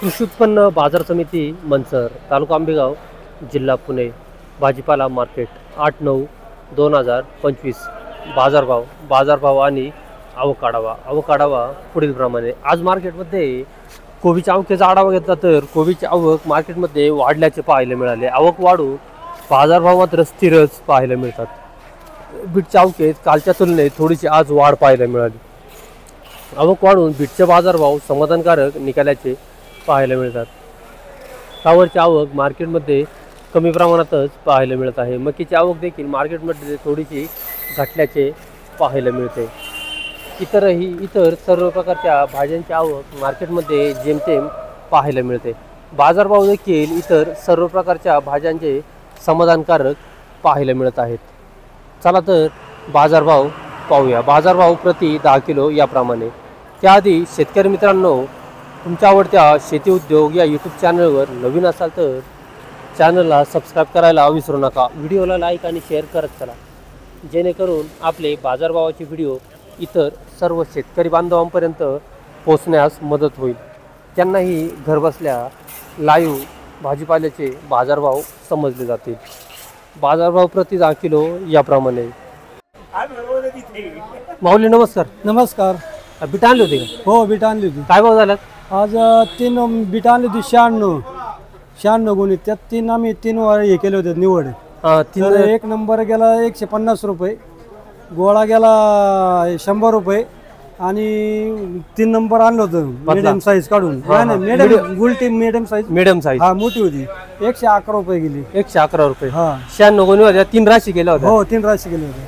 कृषी उत्पन्न बाजार समिती मंचर, तालुका आंबेगाव, जिल्हा पुणे. भाजीपाला मार्केट 8/9/2025. बाजारभाव आणि आवक पुढीलप्रमाणे. आज मार्केटमध्ये कोबीच्या आवकेचा आढावा घेतला तर कोबीची आवक मार्केटमध्ये वाढल्याचे पाहायला मिळाले. आवक वाढून बाजारभाव मात्र स्थिरच पाहायला मिळतात. बीटच्या आवकेत कालच्या तुलनेत थोडीशी आज वाढ पाहायला मिळाली. आवक वाढून बीटचे बाजारभाव समाधानकारक निघाल्याचे पाहायला मिळतात. फ्लावरची आवक मार्केटमध्ये कमी प्रमाणातच पाहायला मिळत आहे. मकीची आवक देखील मार्केटमध्ये थोडीशी घटल्याचे पाहायला मिळते. इतर सर्व प्रकारच्या भाज्यांची आवक मार्केटमध्ये जेमतेम पाहायला मिळते. बाजारभाव देखील इतर सर्व प्रकारच्या भाज्यांचे समाधानकारक पाहायला मिळत आहेत. चला तर बाजारभाव पाहूया. बाजारभाव प्रति 10 किलो याप्रमाणे. त्याआधी शेतकरी मित्रांनो, तुमच्या आवडत्या शेती उद्योग या यूट्यूब चॅनलवर नवीन असाल तर चॅनलला सबस्क्राईब करायला विसरू नका. व्हिडिओला लाईक आणि शेअर करत चला, जेणेकरून आपले बाजारभावाचे व्हिडिओ इतर सर्व शेतकरी बांधवांपर्यंत पोहोचण्यास मदत होईल. त्यांनाही घरबसल्या लाईव्ह भाजीपाल्याचे बाजारभाव समजले जातील. बाजारभाव प्रति 10 किलो याप्रमाणे. माऊली नमस्कार. नमस्कार. बीट आणली होती का? हो, बीट आणली होती. काय भाव झाला आज 3 बीट आणली होती. 96 गुणी. त्यात 3 वार हे केले होते निवड. तर एक नंबर गेला 150 रुपये, गोळा गेला 100 रुपये आणि 3 नंबर आणलं होतं मीडियम साईज काढून. मीडियम गुलटी मीडियम साईज हा मोठी होती. 111 रुपये गेली. 111 रुपये. 96 गुणी होत्या. 3 राशी गेल्या होत्या. हो, 3 राशी गेले होते.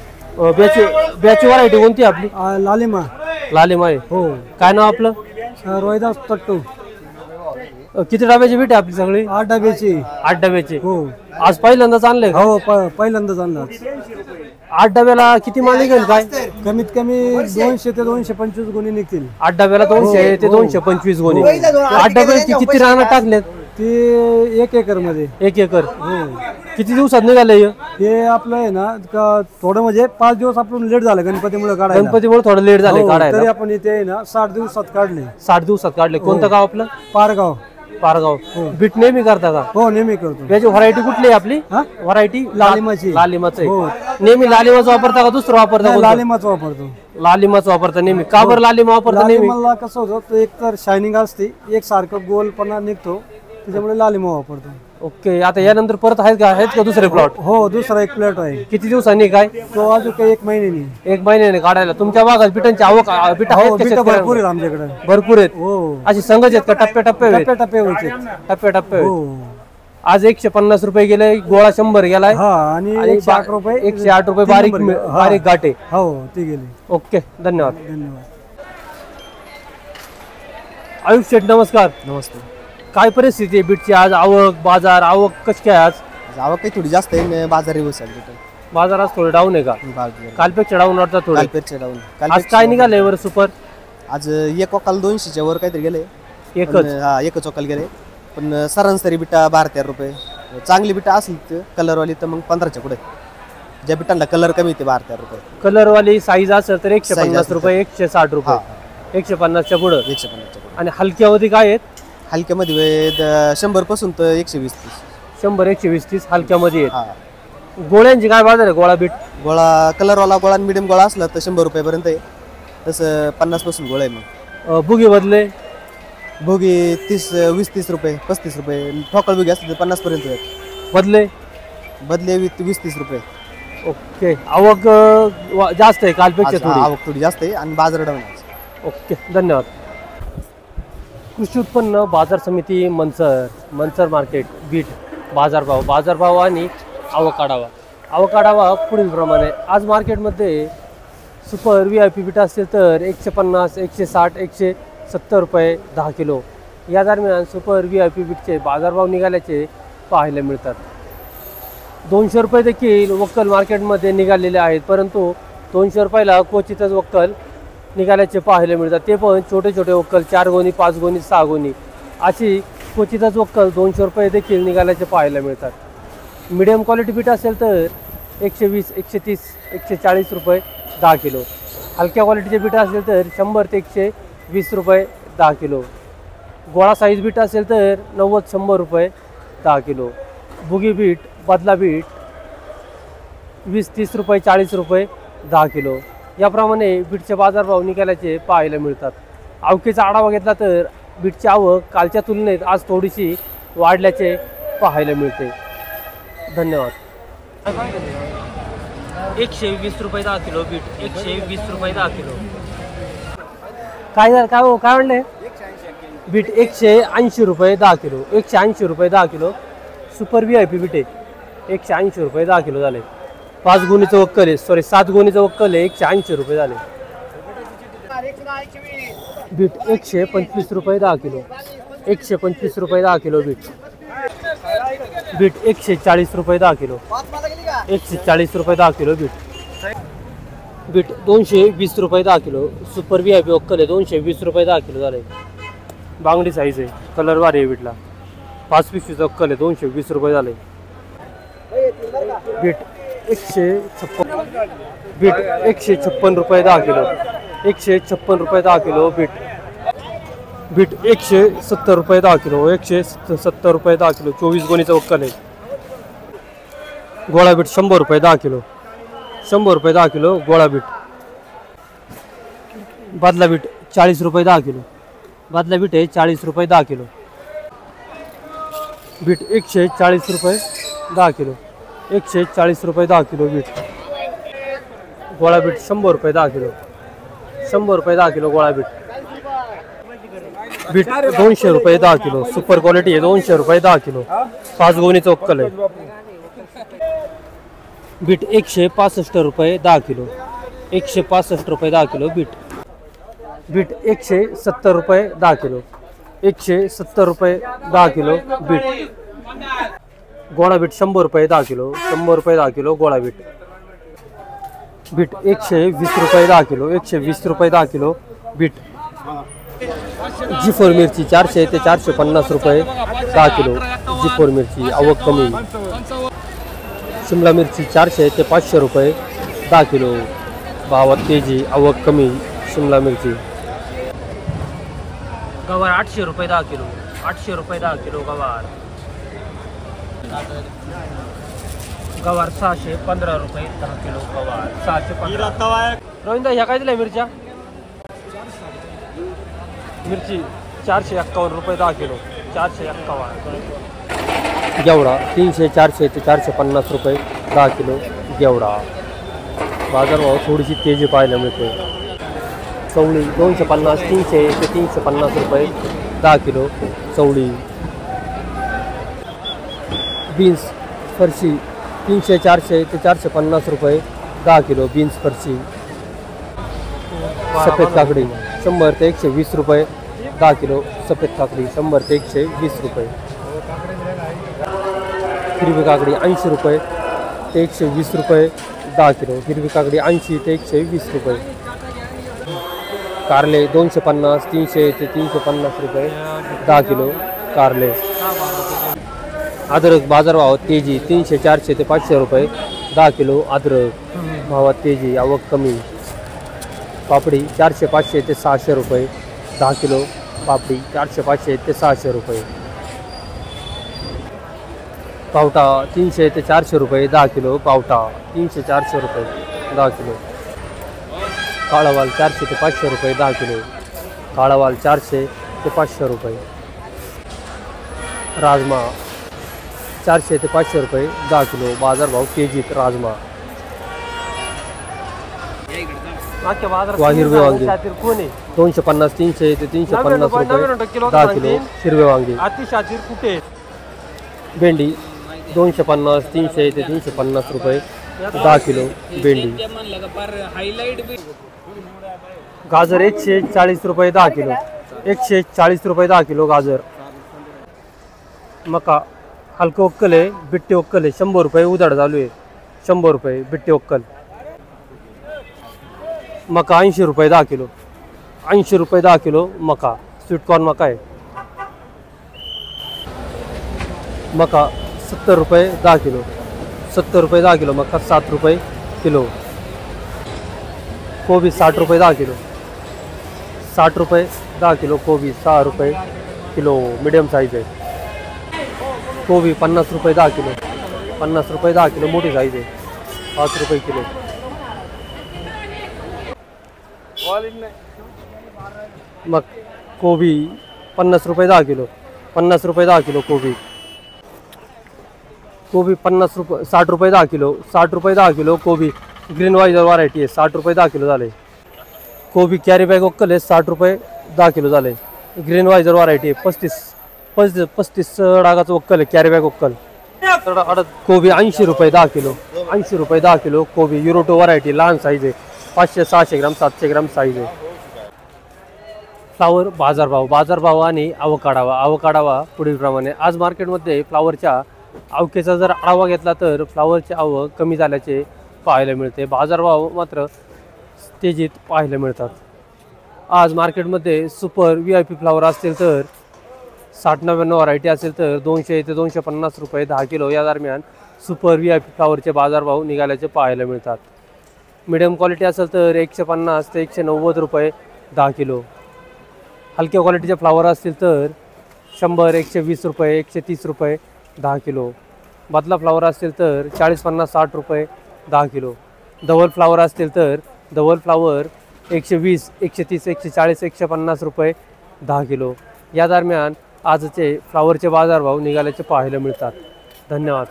ब्याची व्हरायटी कोणती आपली? लालिमा. आहे. हो. काय नाव आपलं? रोहिदास तट्टू. किती डब्याची बीट आहे आपली? सगळी 8 डब्याची. 8 डब्याची. हो. आज पहिल्यांदाच आणलंय? हो, पहिल्यांदाच आणलं. 8 डब्याला किती माल निघेल? काय कमीत कमी 200 ते 225 गुणी निघतील. 8 डब्याला 200 ते 225 गुणी. 8 डब्याची किती राहणार टाकलेत? ते 1 एकर मध्ये. 1 एकर. किती दिवसात निघाले? हे आपलं आहे ना, थोडं म्हणजे 5 दिवस आपण लेट झालं गणपतीमुळे काढायला. गणपतीमुळे थोडं लेट झाले काढायला. तरी आपण इथे आहे ना 60 दिवसात काढले. 60 दिवसात काढले. कोणतं गाव आपलं? पारगाव. बीट नेहमी करता का? हो, नेहमी करतो. याची व्हरायटी कुठली आहे आपली? व्हरायटी लालिमाची. लालिमाचं. नेहमी लालिमाचं वापरता का दुसरं वापरता? लालिमाच वापरतो. लालिमाच वापरता नेहमी. का बरं लालिमा वापरता नेहमी? मला कसं होतं, एक तर शायनिंग असते, एक सारखं गोलपणा निघतो, त्याच्यामुळे लालिमा वापरतो. ओके. आता यानंतर परत आहेत का दुसरे प्लॉट? हो, दुसरा एक प्लॉट आहे. किती दिवसांनी? काय तो अजून काही 1 महिन्यानी. 1 महिन्याने काढायला. तुमच्या भागात बिटांची आवक बीट आहेत? भरपूर आहे आमच्याकडे. भरपूर आहेत. हो. अशी संघच आहेत का? टप्प्याटप्प्या टप्प्याटप्प्या. आज 150 रुपये गेले, गोळा 100 गेलाय. आणि 108 रुपये. 108 रुपये बारीक गाठे. हो, ती गेली. ओके, धन्यवाद. आयुष शेठ नमस्कार. नमस्ते. काय परिस्थिती आहे बीटची आज? आवक कशी काय आज? आवक काही थोडी जास्त आहे. बाजार बाजार आज थोडे डाऊन आहे का? कालपेक्षा डाऊन वाटतं थोडं. आज काय निघालंय वर सुपर? आज एक वकाल 200च्या वर काहीतरी गेले. एकच वकाल गेले. पण सरासरी बिटा 12-13 रुपये. चांगली बिटा असेल कलरवाली तर मग 15च्या पुढे. ज्या बिटांना कलर कमी येते 12-13 रुपये. कलरवाली साईज असेल तर 150 रुपये, 160 रुपये. 150च्या पुढे. 150च्या पुढे. आणि हलक्यावरती काय आहेत? हलक्यामध्ये 100 पासून तर 120-130. 100-120-130 हलक्यामध्ये आहेत. गोळ्यांची काय बाजार आहे? गोळा बीट गोळा कलरवाला गोळा आणि मिडियम गोळा असला तर 100 रुपयापर्यंत आहे. तसं 50 पासून गोळा आहे. मग बुगी बदले भोगी 20-30 रुपये, 35 रुपये. ठोकळ भोगी असले तर 50 पर्यंत आहेत. बदले 20-30 रुपये. ओके. आवक जास्त आहे कालपेक्षा? आवक थोडी जास्त आहे आणि बाजार डाऊन आहे. ओके, धन्यवाद. कृषी उत्पन्न बाजार समिती मंचर मार्केट बीट. बाजारभाव आणि आवक आढावा पुढीलप्रमाणे. आज मार्केटमध्ये सुपर VIP बीट असतील तर 150, 160, 170 रुपये 10 किलो. या दरम्यान सुपर VIP बीटचे बाजारभाव निघाल्याचे पाहायला मिळतात. 200 रुपये देखील वक्कल मार्केटमध्ये निघालेले आहेत, परंतु 200 रुपयाला क्वचितच वक्कल निघाल्याचे पाहायला मिळतात. ते पण छोटे वक्कल 4 गोणी, 5 गोणी, 6 गोणी अशी क्वचितच वक्कल 200 रुपये देखील निघाल्याचे पाहायला मिळतात. मीडियम क्वालिटी बीट असेल तर 120, 130, 140 रुपये 10 किलो. हलक्या क्वालिटीचे बीट असेल तर 100 ते 120 रुपये 10 किलो. गोळा साईज बीट असेल तर 90-100 रुपये 10 किलो. बुगी बीट, बदला बीट 20-30 रुपये 40 रुपये 10 किलो. याप्रमाणे बीटचे बाजारभाव निघाल्याचे पाहायला मिळतात. आवकेचा आढावा घेतला तर बीटची आवक कालच्या तुलनेत आज थोडीशी वाढल्याचे पाहायला मिळते. धन्यवाद. 120 रुपये 10 किलो बीट, 120 रुपये 10 किलो. काय झालं काय हो काय म्हणले? बीट 180 रुपये 10 किलो, 180 रुपये 10 किलो. सुपर VIP बीट आहे 180 रुपये 10 किलो झाले. 5 गुणीचं वक्कल आहे, सॉरी 7 गुणीचं वक्कल आहे 180 रुपये झाले. बीट 125 रुपये 10 किलो, 125 रुपये 10 किलो बीट. बीट 140 रुपये 10 किलो, 140 रुपये 10 किलो बीट. बीट 220 रुपये 10 किलो. सुपर VIP वक्कल आहे 220 रुपये 10 किलो झाले. बांगडी साईज आहे, कलर भारी आहे बीटला. 5 पिशवीचं वक्कल आहे 220 रुपये झाले. बीट 156, बीट 156 रुपये 10 किलो, 156 रुपये 10 किलो बीट. बीट 170 रुपये 10 किलो, 170 रुपये 10 किलो. 24 गोणीचं वक्कल आहे. गोळा बीट 100 रुपये 10 किलो, 100 रुपये 10 किलो गोळा बीट. बादला बीट 40 रुपये 10 किलो, बादला बीट आहे 40 रुपये 10 किलो. बीट 140 रुपये 10 किलो, 140 रुपये 10 किलो बीट. गोळा बीट 100 रुपये 10 किलो, 100 रुपये 10 किलो गोळा बीट. बीट 200 रुपये 10 किलो. सुपर क्वालिटी आहे 200 रुपये 10 किलो. 5 गोणीचं वक्कल आहे. बीट 165 रुपये 10 किलो, 165 रुपये 10 किलो बीट. बीट 170 रुपये 10 किलो, 170 रुपये 10 किलो बीट. गोळा बीट 100 रुपये 10 किलो, 100 रुपये 10 किलो गोळा बीट. बीट 120 रुपये 10 किलो, 120 रुपये 10 किलो बीट. G4 मिरची 400 ते 450 रुपये 10 किलो. G4 मिरची आवक कमी. शिमला मिरची 400 ते 500 रुपये 10 किलो. भावात तेजी, आवक कमी शिमला मिरची. गवार 800 रुपये 10 किलो, 800 रुपये 10 किलो गवार. गवार 615 रुपये 10 किलो गवार. 615. रवींद्र ह्या काय दिल्या मिरच्या? मिरची 451 रुपये 10 किलो, 451. गेवडा 300, 400 ते 450 रुपये 10 किलो गेवडा. बाजारभाव थोडीशी तेजी पाहायला मिळते. चवळी 250, 300 ते 350 रुपये 10 किलो चवळी. बीन्स फरशी 300, 400 ते 450 रुपये 10 किलो बीन्स फरशी. सफेद काकडी 100 ते 120 रुपये 10 किलो सफेद काकडी. 100 ते 120 रुपये. हिरवी काकडी 80 रुपये ते 120 रुपये 10 किलो. हिरवी काकडी 80 ते 120 रुपये. कारले 250, 300 ते 350 रुपये 10 किलो कारले. अद्रक बाजारभाव तेजी 300, 400 ते 500 रुपये 10 किलो अद्रक. भावात तेजी, आवक कमी. पापडी 400, 500 ते 600 रुपये 10 किलो पापडी. 400, 500 ते 600 रुपये. पावटा 300 ते 400 रुपये 10 किलो पावटा. 300, 400 रुपये 10 किलो. काळावाल 400 ते 500 रुपये 10 किलो. काळावाल 400 ते 500 रुपये. राजमा 400 ते 500 रुपये 10 किलो. बाजारभाव तेजीत राजमा. हिरवे वांगे 250, 300 ते 350 रुपये 10 किलो हिरवे वांगे. भेंडी 250, 300 ते 350 रुपये 10 किलो भेंडी. गाजर 140 रुपये 10 किलो, 140 रुपये 10 किलो गाजर. मका हलकं वक्कल आहे, बिट्टी वक्कल आहे 100 रुपये उधाड चालू आहे. 100 रुपये बिट्टी वक्कल. मका 80 रुपये 10 किलो, 80 रुपये 10 किलो मका. स्वीटकॉर्न मका आहे. मका 70 रुपये 10 किलो, 70 रुपये 10 किलो मका. 7 रुपये किलो. कोबी 60 रुपये 10 किलो, 60 रुपये 10 किलो कोबी. 6 रुपये किलो मीडियम साईज आहे. कोबी 50 रुपये 10 किलो, 50 रुपये 10 किलो मोठी साईज आहे, 5 रुपये किलो. मग कोबी 50 रुपये 10 किलो, 50 रुपये 10 किलो कोबी. कोबी 50 रुपये 60 रुपये 10 किलो, 60 रुपये 10 किलो कोबी. ग्रीन वाईजर व्हरायटी आहे, 60 रुपये 10 किलो झाले. कोबी कॅरी बॅग वक्कल आहे, 60 रुपये 10 किलो झाले. ग्रीन वाईजर व्हरायटी आहे, 35 डागाचं वक्कल आहे, कॅरी बॅग वक्कल. कोबी 80 रुपये 10 किलो, 80 रुपये 10 किलो कोबी. युरोटो व्हरायटी लहान साईज आहे, 500-600 ग्राम 700 ग्राम साईज आहे. फ्लावर बाजारभाव आणि आवकाडावा पुढीलप्रमाणे. आज मार्केटमध्ये फ्लावरच्या आवकेचा जर आढावा घेतला तर फ्लावरची आवक कमी झाल्याचे पाहायला मिळते. बाजारभाव मात्र तेजीत पाहायला मिळतात. आज मार्केटमध्ये सुपर VIP फ्लावर असतील तर 60-99 व्हरायटी असेल तर 200 ते 250 रुपये 10 किलो या दरम्यान सुपर VIP फ्लावरचे बाजारभाव निघाल्याचे पाहायला मिळतात. मिडियम क्वालिटी असेल तर 150 ते 190 रुपये 10 किलो. हलक्या क्वालिटीचे फ्लावर असतील तर 100, 120 रुपये, 130 रुपये 10 किलो. बदला फ्लावर असतील तर 40, 50, 60 रुपये 10 किलो. धवल फ्लावर असतील तर धवल फ्लावर 120, 130, 140, 150 रुपये 10 किलो. या दरम्यान आजचे फ्लावरचे बाजारभाव निघाल्याचे पाहायला मिळतात. धन्यवाद.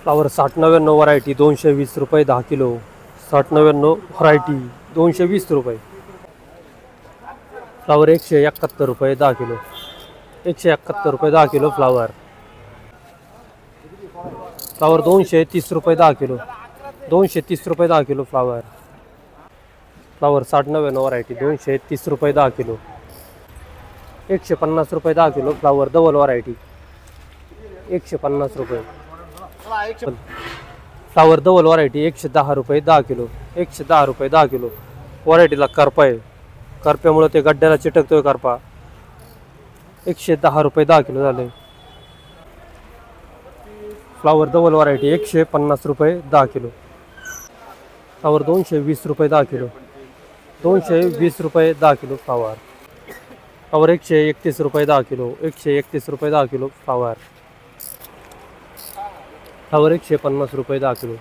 फ्लावर 60-99 व्हरायटी 220 रुपये 10 किलो. 60-99 व्हरायटी 220 रुपये. फ्लावर 171 रुपये 10 किलो, 171 रुपये 10 किलो फ्लावर. फ्लावर 230 रुपये 10 किलो, 230 रुपये 10 किलो फ्लावर. फ्लावर 60-99 व्हरायटी 230 रुपये 10 किलो, 150 रुपये 10 किलो फ्लावर. डबल व्हरायटी 150 रुपये. फ्लावर डबल व्हरायटी 110 रुपये 10 किलो, 110 रुपये 10 किलो. व्हरायटीला करपा आहे, करप्यामुळे ते गड्ड्याला चिटकतोय करपा. 110 रुपये 10 किलो झाले. फ्लावर डबल व्हरायटी 150 रुपये 10 किलो. फ्लावर 220 रुपये 10 किलो, 220 रुपये 10 किलो फ्लावर. फ्लावर 131 रुपये 10 किलो, 131 रुपये 10 किलो फ्लावर. फ्लावर 150 रुपये 10 किलो.